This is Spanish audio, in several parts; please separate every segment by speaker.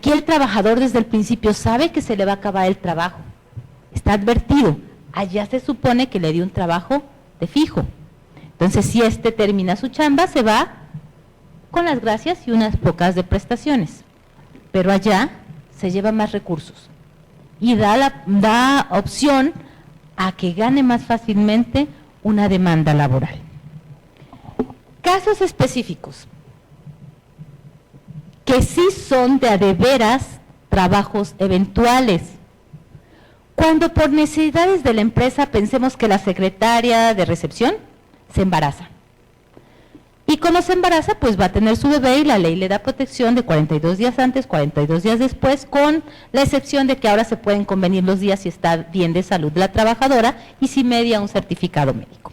Speaker 1: Aquí el trabajador desde el principio sabe que se le va a acabar el trabajo, está advertido. Allá se supone que le dio un trabajo de fijo. Entonces, si termina su chamba, se va con las gracias y unas pocas de prestaciones. Pero allá se lleva más recursos y da opción a que gane más fácilmente una demanda laboral. Casos específicos que sí son de veras trabajos eventuales. Cuando por necesidades de la empresa pensemos que la secretaria de recepción se embaraza. Y cuando se embaraza, pues va a tener su bebé y la ley le da protección de 42 días antes, 42 días después, con la excepción de que ahora se pueden convenir los días si está bien de salud la trabajadora y si media un certificado médico.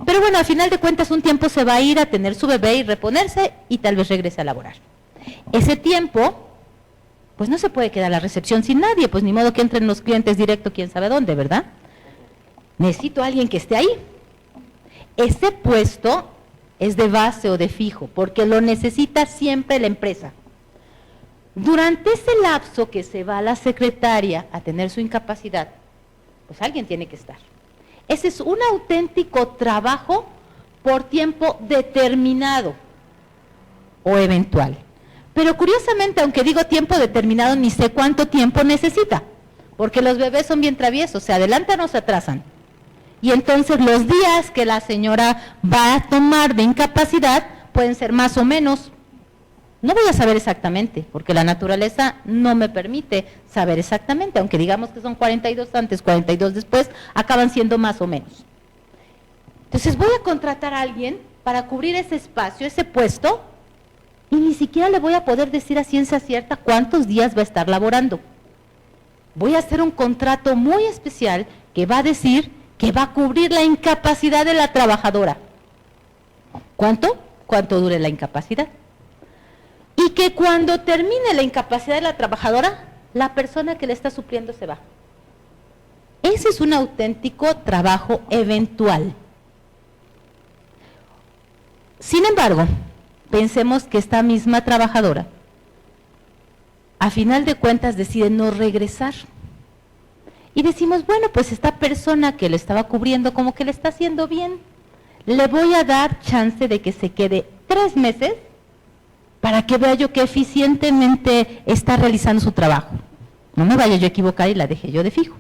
Speaker 1: Pero bueno, al final de cuentas un tiempo se va a ir a tener su bebé y reponerse y tal vez regrese a laborar. Ese tiempo, pues no se puede quedar la recepción sin nadie, pues ni modo que entren los clientes directo quién sabe dónde, ¿verdad? Necesito a alguien que esté ahí. Ese puesto es de base o de fijo, porque lo necesita siempre la empresa. Durante ese lapso que se va la secretaria a tener su incapacidad, pues alguien tiene que estar. Ese es un auténtico trabajo por tiempo determinado o eventual. Pero curiosamente, aunque digo tiempo determinado, ni sé cuánto tiempo necesita, porque los bebés son bien traviesos, se adelantan o se atrasan. Y entonces los días que la señora va a tomar de incapacidad pueden ser más o menos. No voy a saber exactamente, porque la naturaleza no me permite saber exactamente, aunque digamos que son 42 antes, 42 después, acaban siendo más o menos. Entonces voy a contratar a alguien para cubrir ese espacio, ese puesto, y ni siquiera le voy a poder decir a ciencia cierta cuántos días va a estar laborando. Voy a hacer un contrato muy especial que va a decir que va a cubrir la incapacidad de la trabajadora. ¿Cuánto? ¿Cuánto dure la incapacidad? Y que cuando termine la incapacidad de la trabajadora, la persona que le está supliendo se va. Ese es un auténtico trabajo eventual. Sin embargo, pensemos que esta misma trabajadora, a final de cuentas, decide no regresar. Y decimos, bueno, pues esta persona que lo estaba cubriendo como que le está haciendo bien, le voy a dar chance de que se quede 3 meses para que vea yo que eficientemente está realizando su trabajo. No me vaya yo a equivocar y la deje yo de fijo.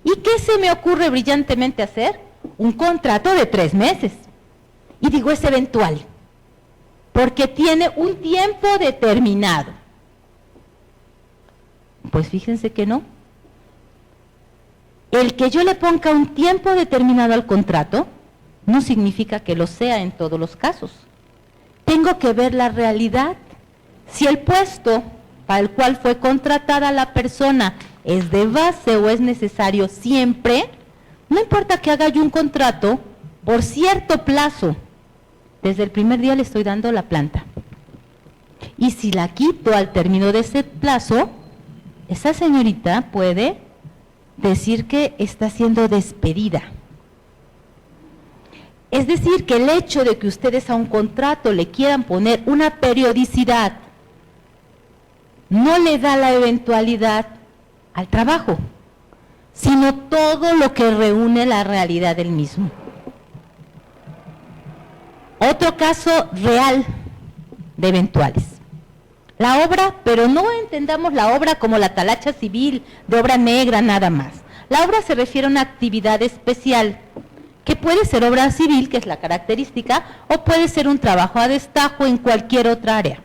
Speaker 1: ¿Y qué se me ocurre brillantemente hacer? Un contrato de 3 meses. Y digo, es eventual, porque tiene un tiempo determinado. Pues fíjense que no. El que yo le ponga un tiempo determinado al contrato no significa que lo sea en todos los casos. Tengo que ver la realidad. Si el puesto para el cual fue contratada la persona es de base o es necesario siempre, no importa que haga yo un contrato por cierto plazo, desde el primer día le estoy dando la planta. Y si la quito al término de ese plazo, esa señorita puede decir que está siendo despedida. Es decir, que el hecho de que ustedes a un contrato le quieran poner una periodicidad no le da la eventualidad al trabajo, sino todo lo que reúne la realidad del mismo. Otro caso real de eventuales. La obra, pero no entendamos la obra como la talacha civil, de obra negra nada más. La obra se refiere a una actividad especial, que puede ser obra civil, que es la característica, o puede ser un trabajo a destajo en cualquier otra área.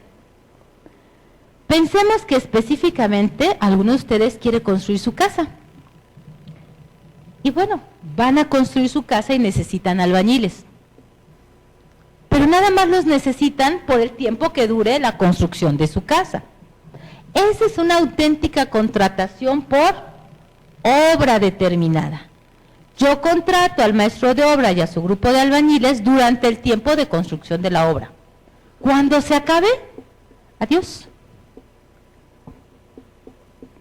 Speaker 1: Pensemos que específicamente alguno de ustedes quiere construir su casa. Y bueno, van a construir su casa y necesitan albañiles. Pero nada más los necesitan por el tiempo que dure la construcción de su casa. Esa es una auténtica contratación por obra determinada. Yo contrato al maestro de obra y a su grupo de albañiles durante el tiempo de construcción de la obra. Cuando se acabe, adiós.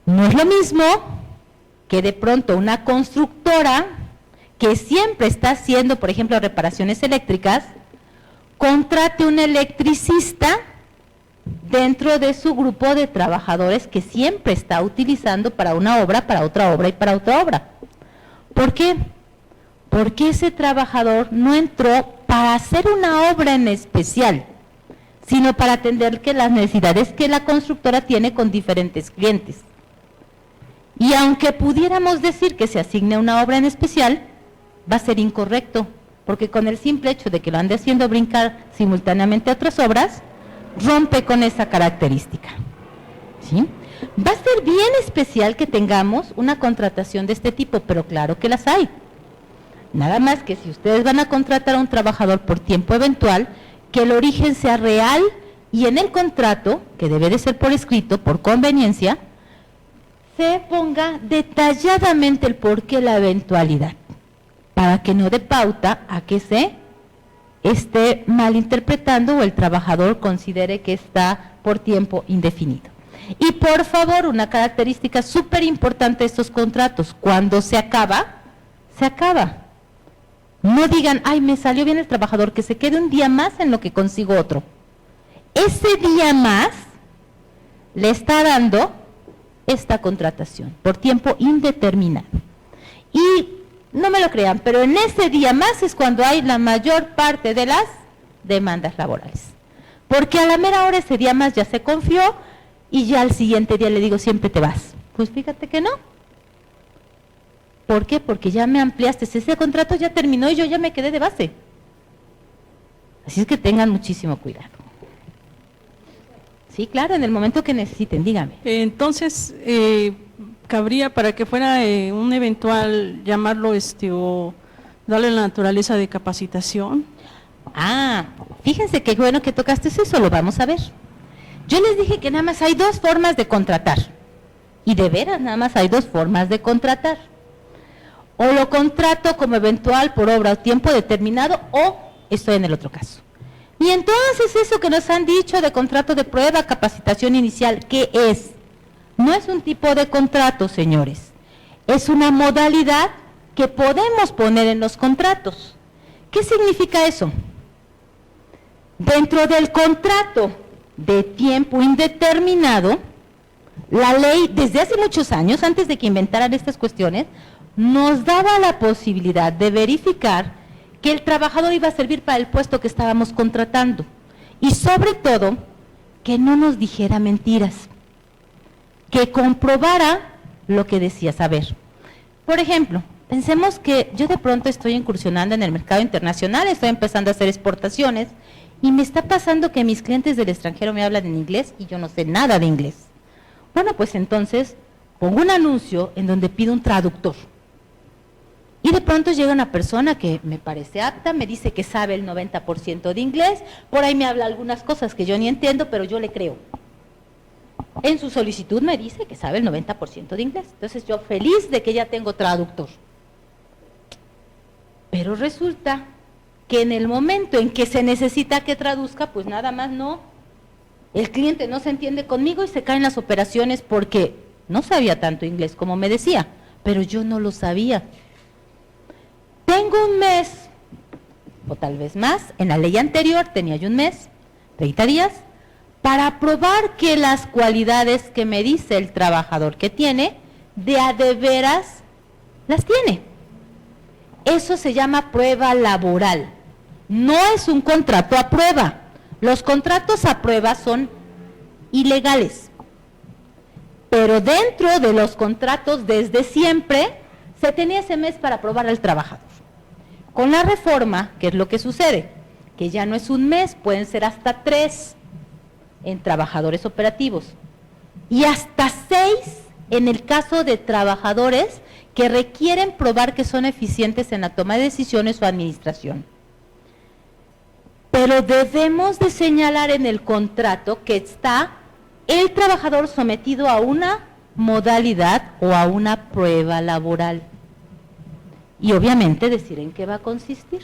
Speaker 1: No es lo mismo que de pronto una constructora que siempre está haciendo, por ejemplo, reparaciones eléctricas, contrate un electricista dentro de su grupo de trabajadores que siempre está utilizando para una obra, para otra obra y para otra obra. ¿Por qué? Porque ese trabajador no entró para hacer una obra en especial, sino para atender que las necesidades que la constructora tiene con diferentes clientes. Y aunque pudiéramos decir que se asigne una obra en especial, va a ser incorrecto, porque con el simple hecho de que lo ande haciendo brincar simultáneamente a otras obras, rompe con esa característica. ¿Sí? Va a ser bien especial que tengamos una contratación de este tipo, pero claro que las hay. Nada más que si ustedes van a contratar a un trabajador por tiempo eventual, que el origen sea real y en el contrato, que debe de ser por escrito, por conveniencia, se ponga detalladamente el por qué la eventualidad, para que no dé pauta a que se esté malinterpretando o el trabajador considere que está por tiempo indefinido. Y por favor, una característica súper importante de estos contratos, cuando se acaba, se acaba. No digan, ay, me salió bien el trabajador, que se quede un día más en lo que consigo otro. Ese día más le está dando esta contratación por tiempo indeterminado. Y no me lo crean, pero en ese día más es cuando hay la mayor parte de las demandas laborales. Porque a la mera hora ese día más ya se confió y ya al siguiente día le digo, siempre te vas. Pues fíjate que no. ¿Por qué? Porque ya me ampliaste, ese contrato ya terminó y yo ya me quedé de base. Así es que tengan muchísimo cuidado. Sí, claro, en el momento que necesiten, dígame.
Speaker 2: Entonces, cabría para que fuera un eventual llamarlo o darle la naturaleza de capacitación.
Speaker 1: Ah, fíjense qué bueno que tocaste eso, lo vamos a ver. Yo les dije que nada más hay dos formas de contratar. Y de veras, nada más hay dos formas de contratar. O lo contrato como eventual por obra o tiempo determinado, o estoy en el otro caso. Y entonces eso que nos han dicho de contrato de prueba, capacitación inicial, ¿qué es? No es un tipo de contrato, señores. Es una modalidad que podemos poner en los contratos. ¿Qué significa eso? Dentro del contrato de tiempo indeterminado, la ley, desde hace muchos años, antes de que inventaran estas cuestiones, nos daba la posibilidad de verificar que el trabajador iba a servir para el puesto que estábamos contratando y sobre todo que no nos dijera mentiras, que comprobara lo que decía saber. Por ejemplo, pensemos que yo de pronto estoy incursionando en el mercado internacional, estoy empezando a hacer exportaciones y me está pasando que mis clientes del extranjero me hablan en inglés y yo no sé nada de inglés. Bueno, pues entonces pongo un anuncio en donde pido un traductor. Y de pronto llega una persona que me parece apta, me dice que sabe el 90% de inglés, por ahí me habla algunas cosas que yo ni entiendo, pero yo le creo. En su solicitud me dice que sabe el 90% de inglés, entonces yo feliz de que ya tengo traductor. Pero resulta que en el momento en que se necesita que traduzca, pues nada más no, el cliente no se entiende conmigo y se caen las operaciones porque no sabía tanto inglés como me decía, pero yo no lo sabía. Tengo un mes, o tal vez más, en la ley anterior tenía yo un mes, 30 días, para probar que las cualidades que me dice el trabajador que tiene, de a de veras las tiene. Eso se llama prueba laboral, no es un contrato a prueba. Los contratos a prueba son ilegales, pero dentro de los contratos desde siempre se tenía ese mes para probar al trabajador. Con la reforma, ¿qué es lo que sucede? Que ya no es un mes, pueden ser hasta 3 en trabajadores operativos y hasta 6 en el caso de trabajadores que requieren probar que son eficientes en la toma de decisiones o administración. Pero debemos de señalar en el contrato que está el trabajador sometido a una modalidad o a una prueba laboral. Y obviamente decir en qué va a consistir.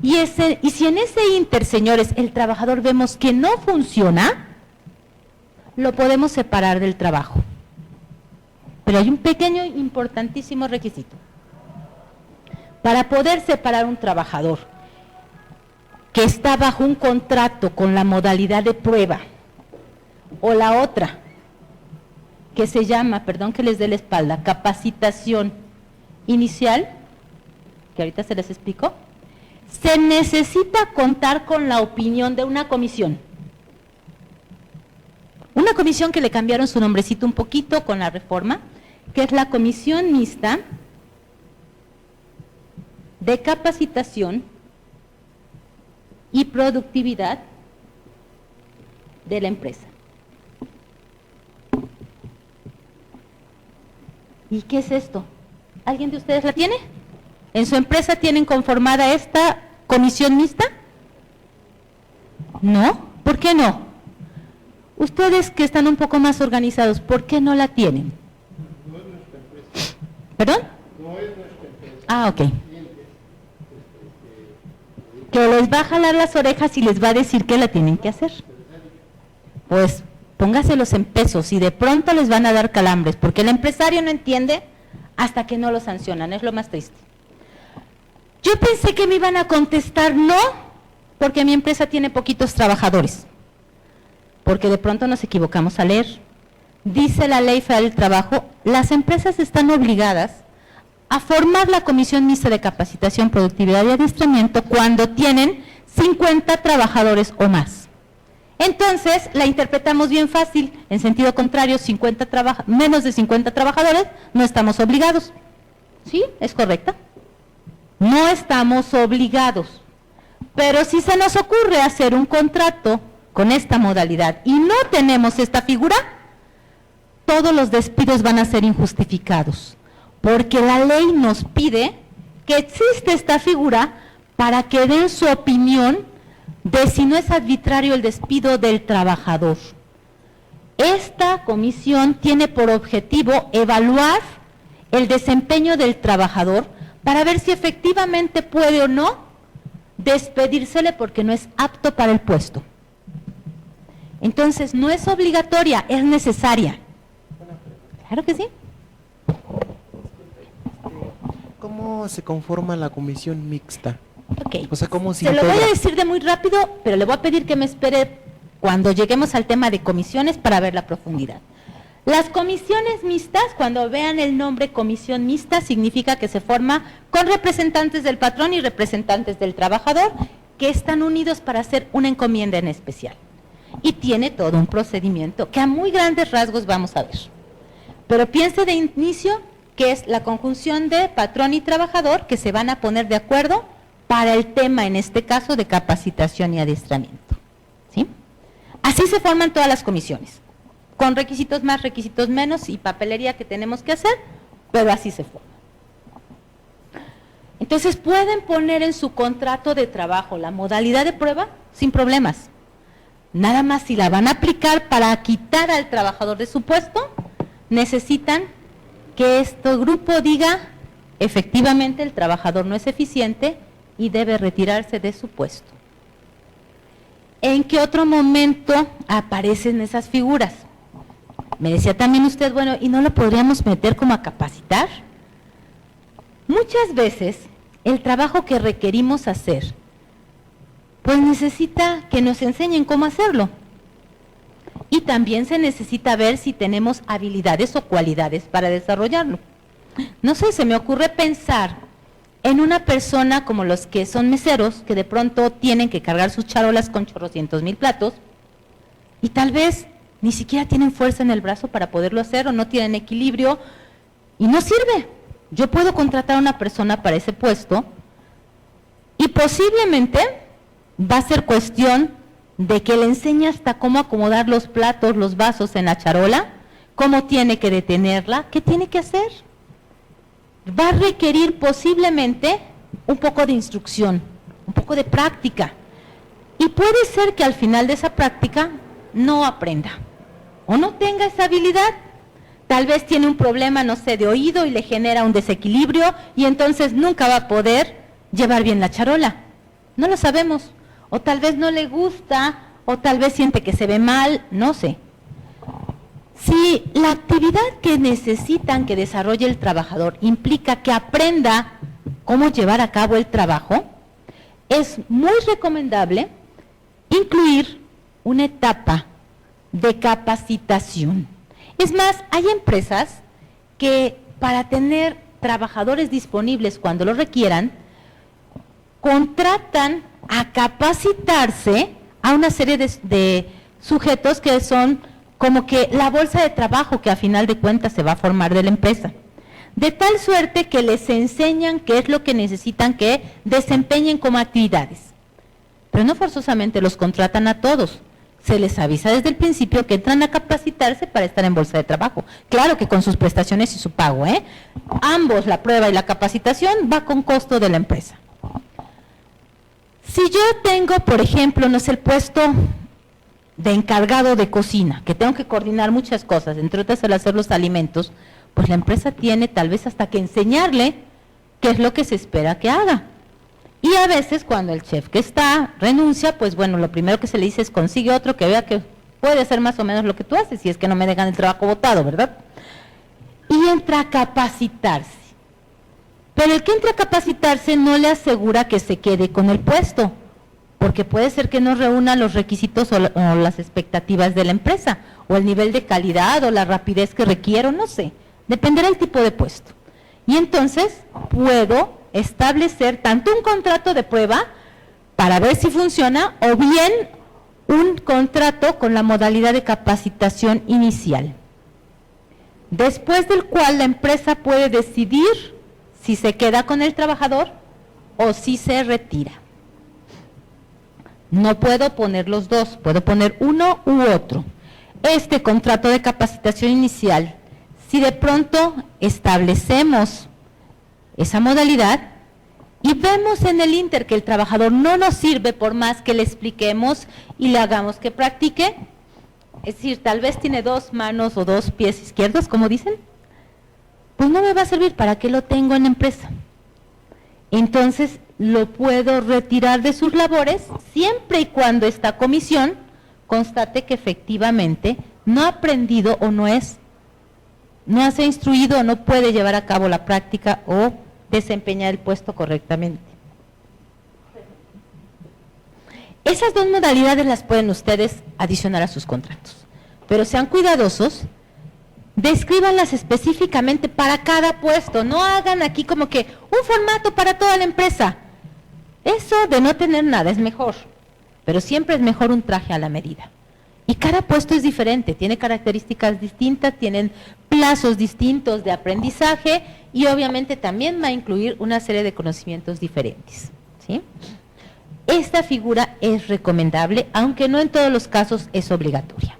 Speaker 1: Y si en ese inter, señores, el trabajador vemos que no funciona, lo podemos separar del trabajo. Pero hay un pequeño, importantísimo requisito. Para poder separar un trabajador que está bajo un contrato con la modalidad de prueba O la otra, que se llama, perdón que les dé la espalda, capacitación inicial, que ahorita se les explico, se necesita contar con la opinión de una comisión. Una comisión que le cambiaron su nombrecito un poquito con la reforma, que es la Comisión Mixta de Capacitación y Productividad de la empresa. ¿Y qué es esto? ¿Alguien de ustedes la tiene? ¿En su empresa tienen conformada esta comisión mixta? ¿No? ¿Por qué no? Ustedes que están un poco más organizados, ¿por qué no la tienen?
Speaker 3: No es nuestra empresa.
Speaker 1: ¿Perdón?
Speaker 3: No es nuestra empresa.
Speaker 1: Ah, ok. Que les va a jalar las orejas y les va a decir que la tienen que hacer. Pues póngaselos en pesos y de pronto les van a dar calambres, porque el empresario no entiende hasta que no lo sancionan, es lo más triste. Yo pensé que me iban a contestar no, porque mi empresa tiene poquitos trabajadores, porque de pronto nos equivocamos al leer. Dice la Ley Federal del Trabajo, las empresas están obligadas a formar la Comisión Mixta de Capacitación, Productividad y Adiestramiento cuando tienen 50 trabajadores o más. Entonces, la interpretamos bien fácil, en sentido contrario, menos de 50 trabajadores, no estamos obligados. ¿Sí? ¿Es correcta? No estamos obligados. Pero si se nos ocurre hacer un contrato con esta modalidad y no tenemos esta figura, todos los despidos van a ser injustificados, porque la ley nos pide que existe esta figura para que den su opinión de si no es arbitrario el despido del trabajador. Esta comisión tiene por objetivo evaluar el desempeño del trabajador para ver si efectivamente puede o no despedírsele porque no es apto para el puesto. Entonces, no es obligatoria, es necesaria. Claro que sí.
Speaker 4: ¿Cómo se conforma la comisión mixta?
Speaker 1: Ok,
Speaker 4: O sea, ¿cómo se
Speaker 1: lo voy
Speaker 4: integra?
Speaker 1: a decir de muy rápido, pero le voy a pedir que me espere cuando lleguemos al tema de comisiones para ver la profundidad. Las comisiones mixtas, cuando vean el nombre comisión mixta, significa que se forma con representantes del patrón y representantes del trabajador que están unidos para hacer una encomienda en especial. Y tiene todo un procedimiento que a muy grandes rasgos vamos a ver. Pero piense de inicio que es la conjunción de patrón y trabajador que se van a poner de acuerdo para el tema, en este caso, de capacitación y adiestramiento. ¿Sí? Así se forman todas las comisiones, con requisitos más, requisitos menos y papelería que tenemos que hacer, pero así se forman. Entonces, pueden poner en su contrato de trabajo la modalidad de prueba sin problemas. Nada más si la van a aplicar para quitar al trabajador de su puesto, necesitan que este grupo diga, efectivamente el trabajador no es eficiente y debe retirarse de su puesto. ¿En qué otro momento aparecen esas figuras? Me decía también usted, bueno, ¿y no lo podríamos meter como a capacitar? Muchas veces el trabajo que requerimos hacer, pues necesita que nos enseñen cómo hacerlo. Y también se necesita ver si tenemos habilidades o cualidades para desarrollarlo. No sé, se me ocurre pensar en una persona como los que son meseros, que de pronto tienen que cargar sus charolas con chorrocientos mil platos, y tal vez ni siquiera tienen fuerza en el brazo para poderlo hacer, o no tienen equilibrio, y no sirve. Yo puedo contratar a una persona para ese puesto, y posiblemente va a ser cuestión de que le enseñe hasta cómo acomodar los platos, los vasos en la charola, cómo tiene que detenerla, qué tiene que hacer. Va a requerir posiblemente un poco de instrucción, un poco de práctica. Y puede ser que al final de esa práctica no aprenda o no tenga esa habilidad. Tal vez tiene un problema, no sé, de oído y le genera un desequilibrio y entonces nunca va a poder llevar bien la charola. No lo sabemos. O tal vez no le gusta, o tal vez siente que se ve mal, no sé. Si la actividad que necesitan que desarrolle el trabajador implica que aprenda cómo llevar a cabo el trabajo, es muy recomendable incluir una etapa de capacitación. Es más, hay empresas que para tener trabajadores disponibles cuando lo requieran, contratan a capacitarse a una serie de sujetos que son como que la bolsa de trabajo que a final de cuentas se va a formar de la empresa. De tal suerte que les enseñan qué es lo que necesitan que desempeñen como actividades. Pero no forzosamente los contratan a todos. Se les avisa desde el principio que entran a capacitarse para estar en bolsa de trabajo. Claro que con sus prestaciones y su pago, ¿eh? Ambos, la prueba y la capacitación, va con costo de la empresa. Si yo tengo, por ejemplo, no sé, el puesto de encargado de cocina, que tengo que coordinar muchas cosas, entre otras el hacer los alimentos, pues la empresa tiene tal vez hasta que enseñarle qué es lo que se espera que haga. Y a veces cuando el chef que está renuncia, pues bueno, lo primero que se le dice es consigue otro que vea que puede hacer más o menos lo que tú haces, si es que no me dejan el trabajo botado, ¿verdad? Y entra a capacitarse. Pero el que entra a capacitarse no le asegura que se quede con el puesto, porque puede ser que no reúna los requisitos o las expectativas de la empresa, o el nivel de calidad o la rapidez que requiero, no sé, dependerá del tipo de puesto. Y entonces puedo establecer tanto un contrato de prueba para ver si funciona, o bien un contrato con la modalidad de capacitación inicial, después del cual la empresa puede decidir si se queda con el trabajador o si se retira. No puedo poner los dos, puedo poner uno u otro. Este contrato de capacitación inicial, si de pronto establecemos esa modalidad y vemos en el inter que el trabajador no nos sirve por más que le expliquemos y le hagamos que practique, es decir, tal vez tiene 2 manos o 2 pies izquierdos, como dicen, pues no me va a servir. ¿Para qué lo tengo en la empresa? Entonces lo puedo retirar de sus labores siempre y cuando esta comisión constate que efectivamente no ha aprendido o no se ha instruido o no puede llevar a cabo la práctica o desempeñar el puesto correctamente. Esas 2 modalidades las pueden ustedes adicionar a sus contratos, pero sean cuidadosos, descríbanlas específicamente para cada puesto, no hagan aquí como que un formato para toda la empresa. Eso de no tener nada es mejor, pero siempre es mejor un traje a la medida. Y cada puesto es diferente, tiene características distintas, tienen plazos distintos de aprendizaje y obviamente también va a incluir una serie de conocimientos diferentes, ¿sí? Esta figura es recomendable, aunque no en todos los casos es obligatoria.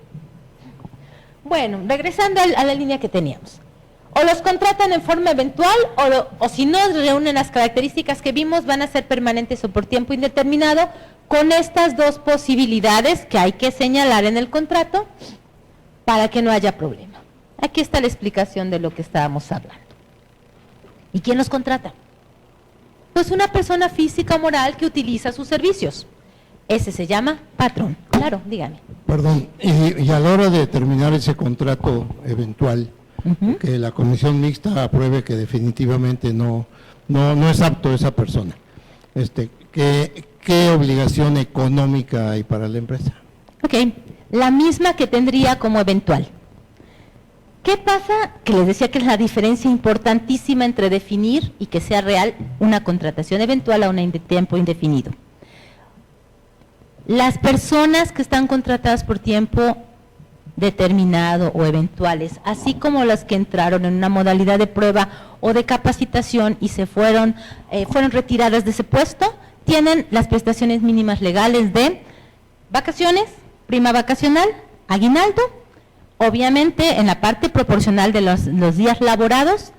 Speaker 1: Bueno, regresando a la línea que teníamos. O los contratan en forma eventual o si no reúnen las características que vimos, van a ser permanentes o por tiempo indeterminado, con estas 2 posibilidades que hay que señalar en el contrato para que no haya problema. Aquí está la explicación de lo que estábamos hablando. ¿Y quién los contrata? Pues una persona física o moral que utiliza sus servicios. Ese se llama patrón. Claro, dígame.
Speaker 3: Perdón, y a la hora de terminar ese contrato eventual, que la comisión mixta apruebe que definitivamente no es apto esa persona, ¿qué obligación económica hay para la empresa?
Speaker 1: Ok, la misma que tendría como eventual. ¿Qué pasa? Que les decía que es la diferencia importantísima entre definir y que sea real una contratación eventual a un tiempo indefinido. Las personas que están contratadas por tiempo determinado o eventuales, así como las que entraron en una modalidad de prueba o de capacitación y se fueron retiradas de ese puesto, tienen las prestaciones mínimas legales de vacaciones, prima vacacional, aguinaldo, obviamente en la parte proporcional de los días laborados,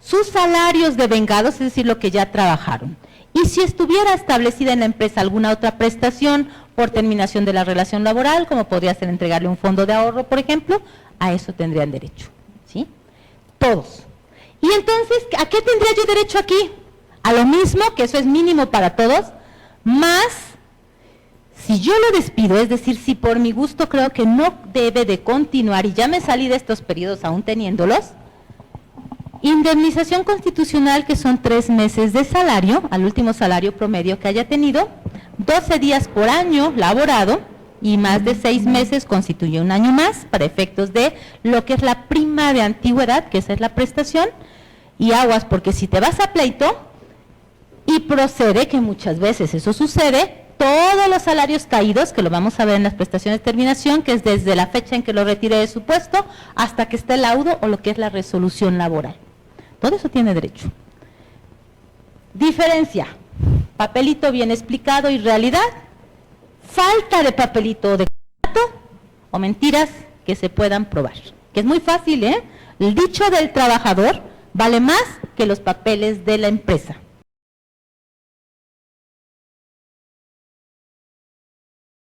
Speaker 1: sus salarios devengados, es decir, lo que ya trabajaron. Y si estuviera establecida en la empresa alguna otra prestación por terminación de la relación laboral, como podría ser entregarle un fondo de ahorro, por ejemplo, a eso tendrían derecho, ¿sí? Todos. Y entonces, ¿a qué tendría yo derecho aquí? A lo mismo, que eso es mínimo para todos, más si yo lo despido, es decir, si por mi gusto creo que no debe de continuar y ya me salí de estos periodos aún teniéndolos, indemnización constitucional, que son 3 meses de salario, al último salario promedio que haya tenido, 12 días por año laborado, y más de 6 meses constituye un año más para efectos de lo que es la prima de antigüedad, que esa es la prestación, y aguas, porque si te vas a pleito y procede, que muchas veces eso sucede, todos los salarios caídos, que lo vamos a ver en las prestaciones de terminación, que es desde la fecha en que lo retire de su puesto hasta que esté el laudo o lo que es la resolución laboral. Todo eso tiene derecho. Diferencia, papelito bien explicado y realidad, falta de papelito de contrato o mentiras que se puedan probar. Que es muy fácil, ¿eh? El dicho del trabajador vale más que los papeles de la empresa.